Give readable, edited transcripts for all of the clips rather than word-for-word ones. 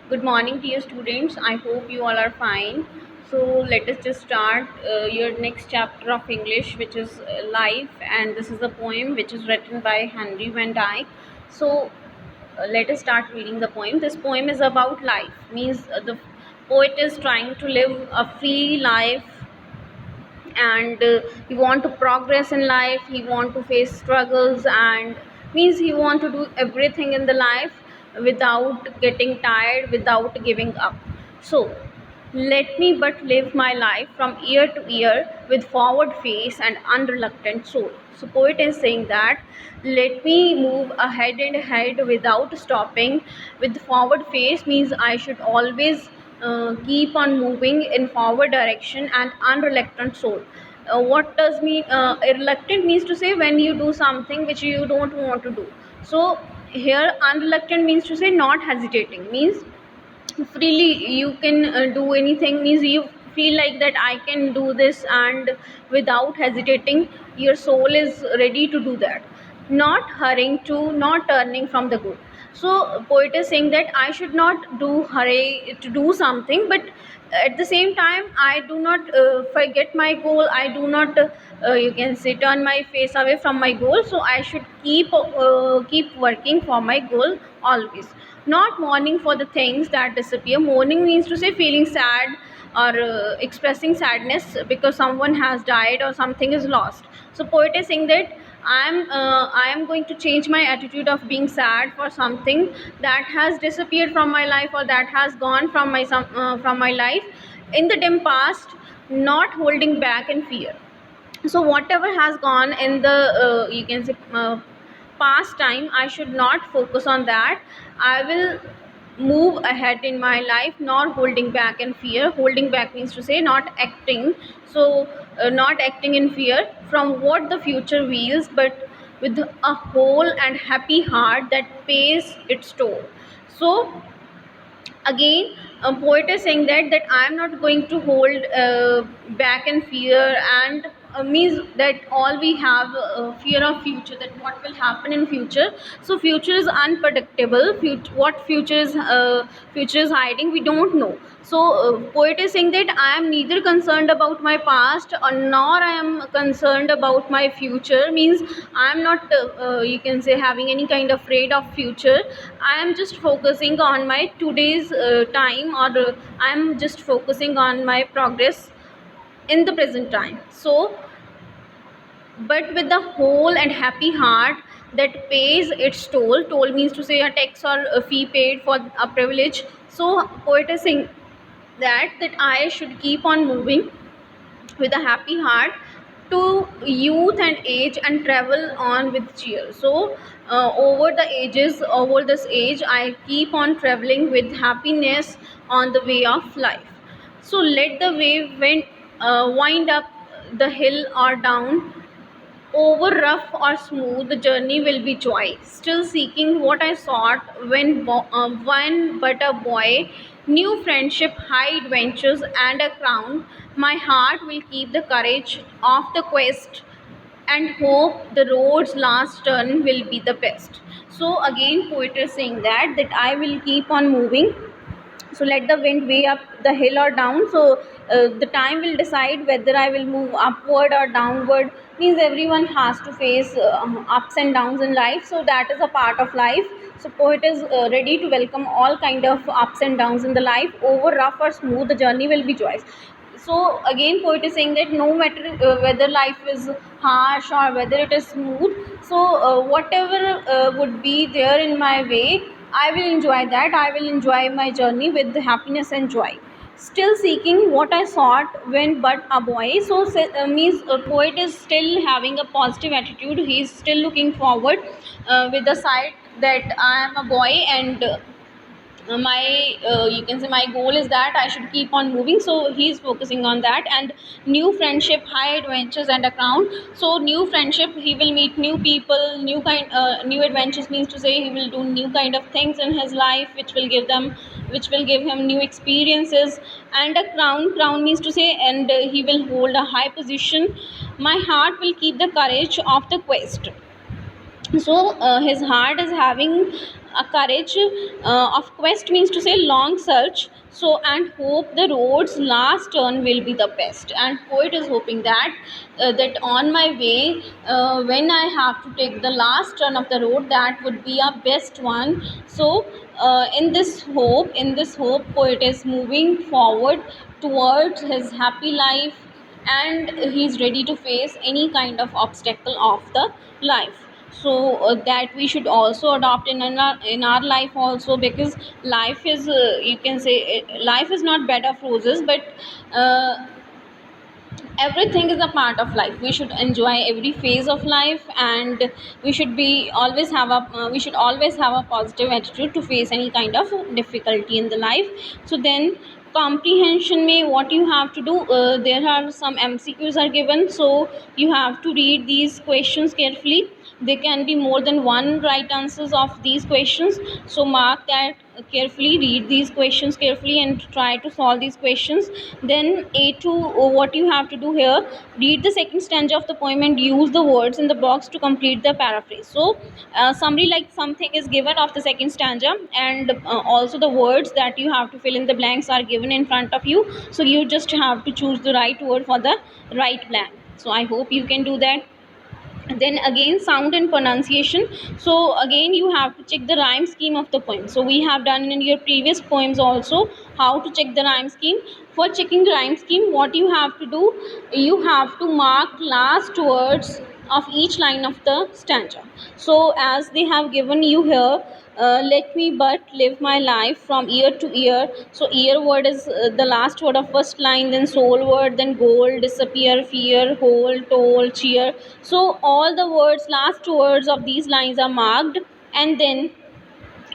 Good morning, dear students. I hope you all are fine. So let us just start your next chapter of English, which is life, and this is a poem which is written by Henry Van Dyke. So let us start reading the poem. This poem is about life. Means the poet is trying to live a free life, and he want to progress in life. He want to face struggles, and means he want to do everything in the life without getting tired, without giving up. So let me but live my life from year to year with forward face and unreluctant soul. So poet is saying that let me move ahead and ahead without stopping with forward face. Means I should always keep on moving in forward direction and unreluctant soul. What does mean reluctant? Means to say when you do something which you don't want to do. So here unreluctant means to say not hesitating. Means freely you can do anything. Means you feel like that I can do this, and without hesitating your soul is ready to do that, not hurrying to, not turning from the good. So poet is saying that I should not do hurry to do something, but at the same time I do not forget my goal. I do not you can say turn my face away from my goal. So I should keep working for my goal always, not mourning for the things that disappear. Mourning means to say feeling sad or expressing sadness because someone has died or something is lost. So poet is saying that I am going to change my attitude of being sad for something that has disappeared from my life, or that has gone from my life in the dim past, not holding back in fear. So whatever has gone in the you can say past time, I should not focus on that. I will move ahead in my life, not holding back in fear. Holding back means to say not acting. So not acting in fear from what the future wields, but with a whole and happy heart that pays its toll. So again poet is saying that I am not going to hold back in fear, and means that all we have fear of future, that what will happen in future. So future is unpredictable. What future is hiding, we don't know. So poet is saying that I am neither concerned about my past, or nor I am concerned about my future. Means I am not you can say having any kind of afraid of future. I am just focusing on my today's time, or I am just focusing on my progress in the present time. So but with the whole and happy heart that pays its toll. Toll means to say a tax or a fee paid for a privilege. So poet is saying that I should keep on moving with a happy heart to youth and age, and travel on with cheer. So over the ages, over this age, I keep on traveling with happiness on the way of life. So let the wave wind up the hill or down, over rough or smooth, the journey will be joy. Still seeking what I sought when but a boy. New friendship, high adventures, and a crown. My heart will keep the courage of the quest, and hope the road's last turn will be the best. So again, poet is saying that I will keep on moving. So let the wind way up the hill or down. So the time will decide whether I will move upward or downward. Means everyone has to face ups and downs in life, so that is a part of life. So poet is ready to welcome all kind of ups and downs in the life. Over rough or smooth, the journey will be joyous. So again poet is saying that no matter whether life is harsh or whether it is smooth, so whatever would be there in my way, I will enjoy that. I will enjoy my journey with happiness and joy. Still seeking what I sought when but a boy. So means a poet is still having a positive attitude. He is still looking forward with the sight that I am a boy, and my you can say my goal is that I should keep on moving. So he is focusing on that. And new friendship, high adventures, and a crown. So new friendship, he will meet new people, new adventures means to say he will do new kind of things in his life, which will give him new experiences. And a crown means to say, and he will hold a high position. My heart will keep the courage of the quest. So his heart is having a courage of quest means to say long search, so and hope the road's last turn will be the best. And poet is hoping that that on my way, when I have to take the last turn of the road, that would be a best one. So in this hope poet is moving forward towards his happy life, and he's ready to face any kind of obstacle of the life. So that we should also adopt in our life also, because life is, you can say, life is not bed of roses, but uh, everything is a part of life. We should enjoy every phase of life, and we should always have a positive attitude to face any kind of difficulty in the life. So then comprehension may what you have to do, there are some mcqs are given, so you have to read these questions carefully. There can be more than one right answers of these questions, so mark that carefully, read these questions carefully and try to solve these questions. Then A2, what you have to do here, read the second stanza of the poem and use the words in the box to complete the paraphrase. So summary, like something is given of the second stanza, and also the words that you have to fill in the blanks are given in front of you, so you just have to choose the right word for the right blank. So I hope you can do that. Then again, sound and pronunciation. So again, you have to check the rhyme scheme of the poem. So we have done in your previous poems also how to check the rhyme scheme. For checking the rhyme scheme, what you have to do, you have to mark last words of each line of the stanza. So as they have given you here, let me but live my life from year to year. So year word is the last word of first line, then soul word, then goal, disappear, fear, whole, toll, cheer. So all the words, last words of these lines are marked. And then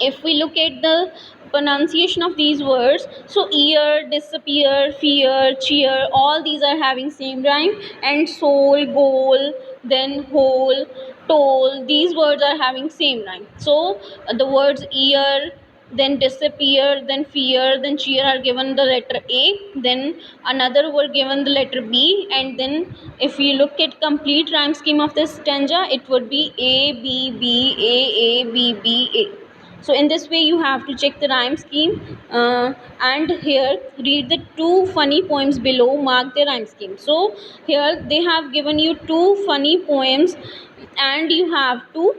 if we look at the pronunciation of these words, so ear, disappear, fear, cheer, all these are having same rhyme. And soul, goal, then whole, toll, these words are having same rhyme. So the words ear, then disappear, then fear, then cheer are given the letter A, then another were given the letter B, and then if you look at complete rhyme scheme of this stanza, it would be A, B, B, A, B, B, A. So in this way you have to check the rhyme scheme, and here read the two funny poems below, mark the rhyme scheme. So here they have given you two funny poems, and you have to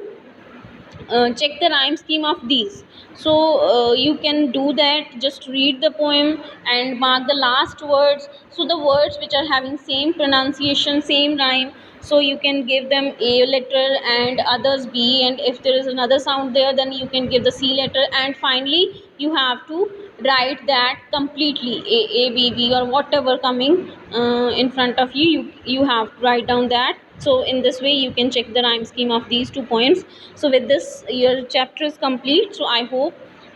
check the rhyme scheme of these. So you can do that, just read the poem and mark the last words. So the words which are having same pronunciation, same rhyme, so you can give them A letter and others B, and if there is another sound there, then you can give the C letter. And finally you have to write that completely, A B B or whatever coming in front of you have to write down that. So in this way you can check the rhyme scheme of these two poems. So with this, your chapter is complete. So I hope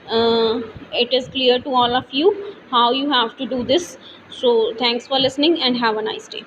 it is clear to all of you how you have to do this. So thanks for listening and have a nice day.